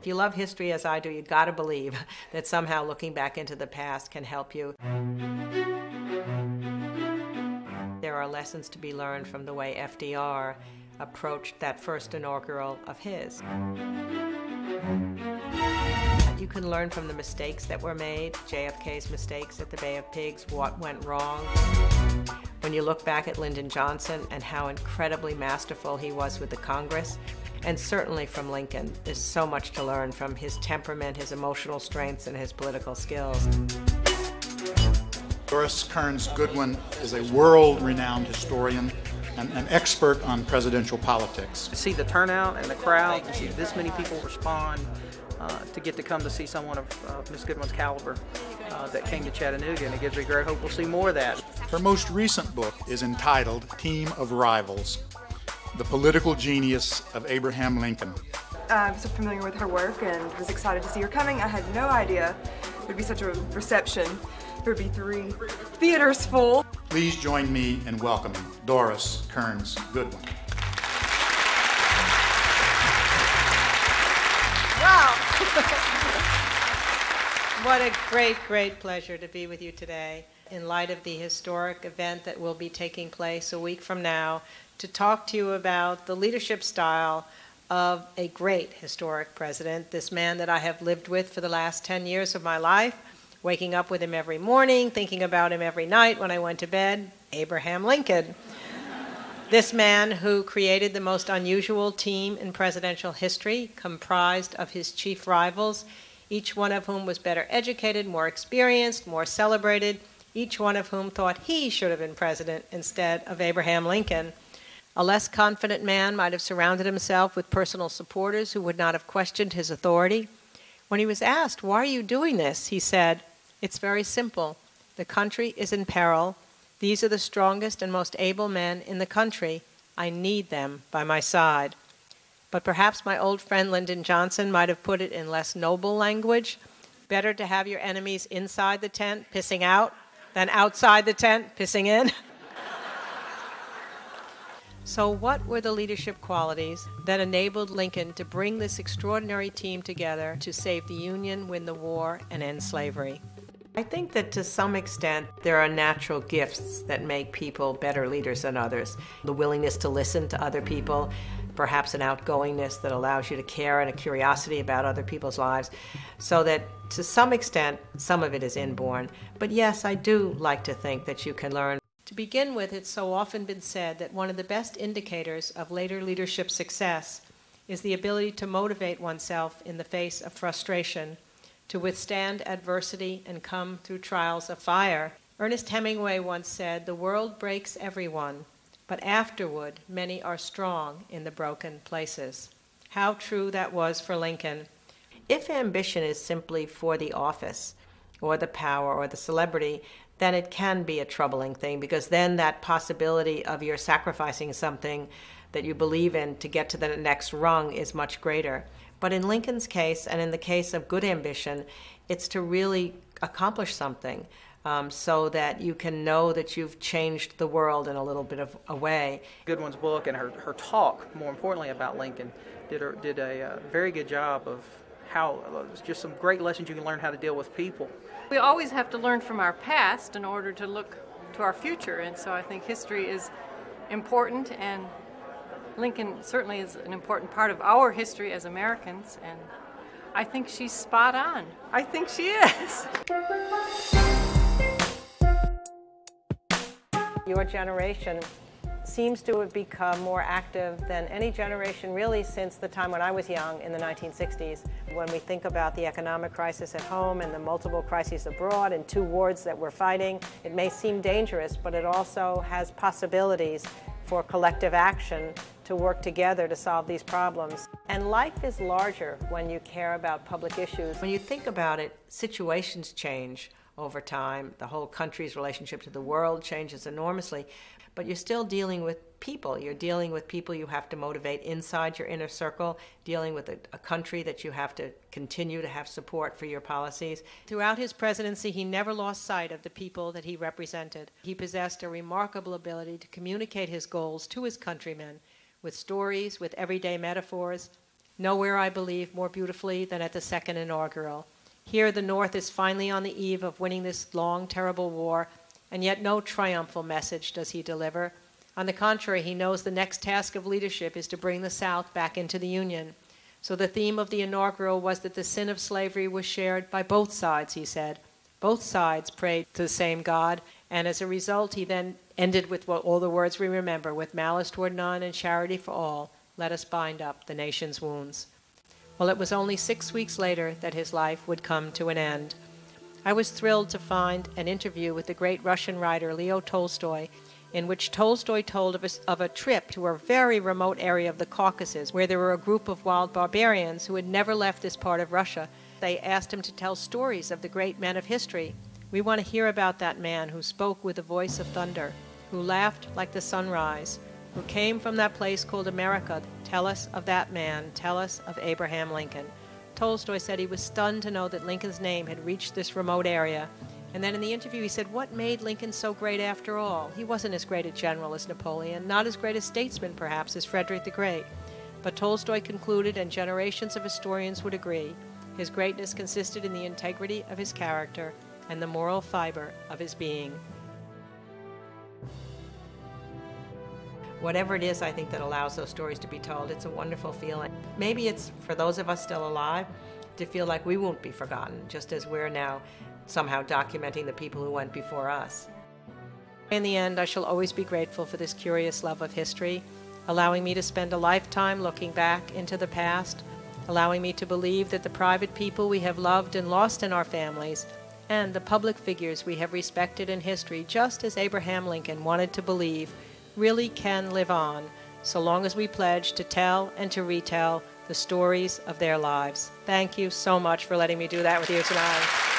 If you love history as I do, you've got to believe that somehow looking back into the past can help you. There are lessons to be learned from the way FDR approached that first inaugural of his. You can learn from the mistakes that were made, JFK's mistakes at the Bay of Pigs, what went wrong. When you look back at Lyndon Johnson and how incredibly masterful he was with the Congress, and certainly from Lincoln, there's so much to learn from his temperament, his emotional strengths, and his political skills. Doris Kearns Goodwin is a world-renowned historian and an expert on presidential politics. To see the turnout and the crowd, to see this many people respond, to get to come to see someone of Ms. Goodwin's caliber that came to Chattanooga, and it gives me great hope we'll see more of that. Her most recent book is entitled Team of Rivals: The Political Genius of Abraham Lincoln. I'm so familiar with her work and was excited to see her coming. I had no idea it would be such a reception. There would be 3 theaters full. Please join me in welcoming Doris Kearns Goodwin. Wow! What a great, great pleasure to be with you today in light of the historic event that will be taking place a week from now, to talk to you about the leadership style of a great historic president, this man that I have lived with for the last 10 years of my life, waking up with him every morning, thinking about him every night when I went to bed, Abraham Lincoln. This man who created the most unusual team in presidential history, comprised of his chief rivals, each one of whom was better educated, more experienced, more celebrated, each one of whom thought he should have been president instead of Abraham Lincoln. A less confident man might have surrounded himself with personal supporters who would not have questioned his authority. When he was asked, "Why are you doing this?" he said, "It's very simple. The country is in peril. These are the strongest and most able men in the country. I need them by my side." But perhaps my old friend Lyndon Johnson might have put it in less noble language. Better to have your enemies inside the tent pissing out than outside the tent pissing in. So what were the leadership qualities that enabled Lincoln to bring this extraordinary team together to save the Union, win the war, and end slavery? I think that to some extent there are natural gifts that make people better leaders than others. The willingness to listen to other people, perhaps an outgoingness that allows you to care and a curiosity about other people's lives. So that to some extent, some of it is inborn. But yes, I do like to think that you can learn. To begin with, it's so often been said that one of the best indicators of later leadership success is the ability to motivate oneself in the face of frustration, to withstand adversity and come through trials of fire. Ernest Hemingway once said, "The world breaks everyone, but afterward many are strong in the broken places." How true that was for Lincoln. If ambition is simply for the office or the power or the celebrity, then it can be a troubling thing, because then that possibility of your sacrificing something that you believe in to get to the next rung is much greater. But in Lincoln's case, and in the case of good ambition, it's to really accomplish something so that you can know that you've changed the world in a little bit of a way. Goodwin's book and her talk, more importantly about Lincoln, did a very good job of how, just some great lessons you can learn how to deal with people. We always have to learn from our past in order to look to our future, and so I think history is important, and Lincoln certainly is an important part of our history as Americans, and I think she's spot on. I think she is. Your generation seems to have become more active than any generation really since the time when I was young in the 1960s. When we think about the economic crisis at home and the multiple crises abroad and 2 wars that we're fighting, it may seem dangerous, but it also has possibilities for collective action to work together to solve these problems. And life is larger when you care about public issues. When you think about it, situations change over time. The whole country's relationship to the world changes enormously, but you're still dealing with people. You're dealing with people you have to motivate inside your inner circle, dealing with a country that you have to continue to have support for your policies. Throughout his presidency, he never lost sight of the people that he represented. He possessed a remarkable ability to communicate his goals to his countrymen with stories, with everyday metaphors, Nowhere, I believe, more beautifully than at the second inaugural. Here, the North is finally on the eve of winning this long, terrible war, and yet no triumphal message does he deliver. On the contrary, he knows the next task of leadership is to bring the South back into the Union. So the theme of the inaugural was that the sin of slavery was shared by both sides, he said. Both sides prayed to the same God, and as a result, he then ended with all the words we remember, with malice toward none and charity for all, let us bind up the nation's wounds. Well, it was only 6 weeks later that his life would come to an end. I was thrilled to find an interview with the great Russian writer Leo Tolstoy, in which Tolstoy told of a trip to a very remote area of the Caucasus where there were a group of wild barbarians who had never left this part of Russia. They asked him to tell stories of the great men of history. We want to hear about that man who spoke with the voice of thunder, who laughed like the sunrise, who came from that place called America. Tell us of that man. Tell us of Abraham Lincoln. Tolstoy said he was stunned to know that Lincoln's name had reached this remote area. And then in the interview he said, what made Lincoln so great after all? He wasn't as great a general as Napoleon, not as great a statesman perhaps as Frederick the Great. But Tolstoy concluded, and generations of historians would agree, his greatness consisted in the integrity of his character and the moral fiber of his being. Whatever it is, I think, that allows those stories to be told, it's a wonderful feeling. Maybe it's, for those of us still alive, to feel like we won't be forgotten, just as we're now somehow documenting the people who went before us. In the end, I shall always be grateful for this curious love of history, allowing me to spend a lifetime looking back into the past, allowing me to believe that the private people we have loved and lost in our families, and the public figures we have respected in history, just as Abraham Lincoln wanted to believe, really can live on, so long as we pledge to tell and to retell the stories of their lives. Thank you so much for letting me do that with you tonight.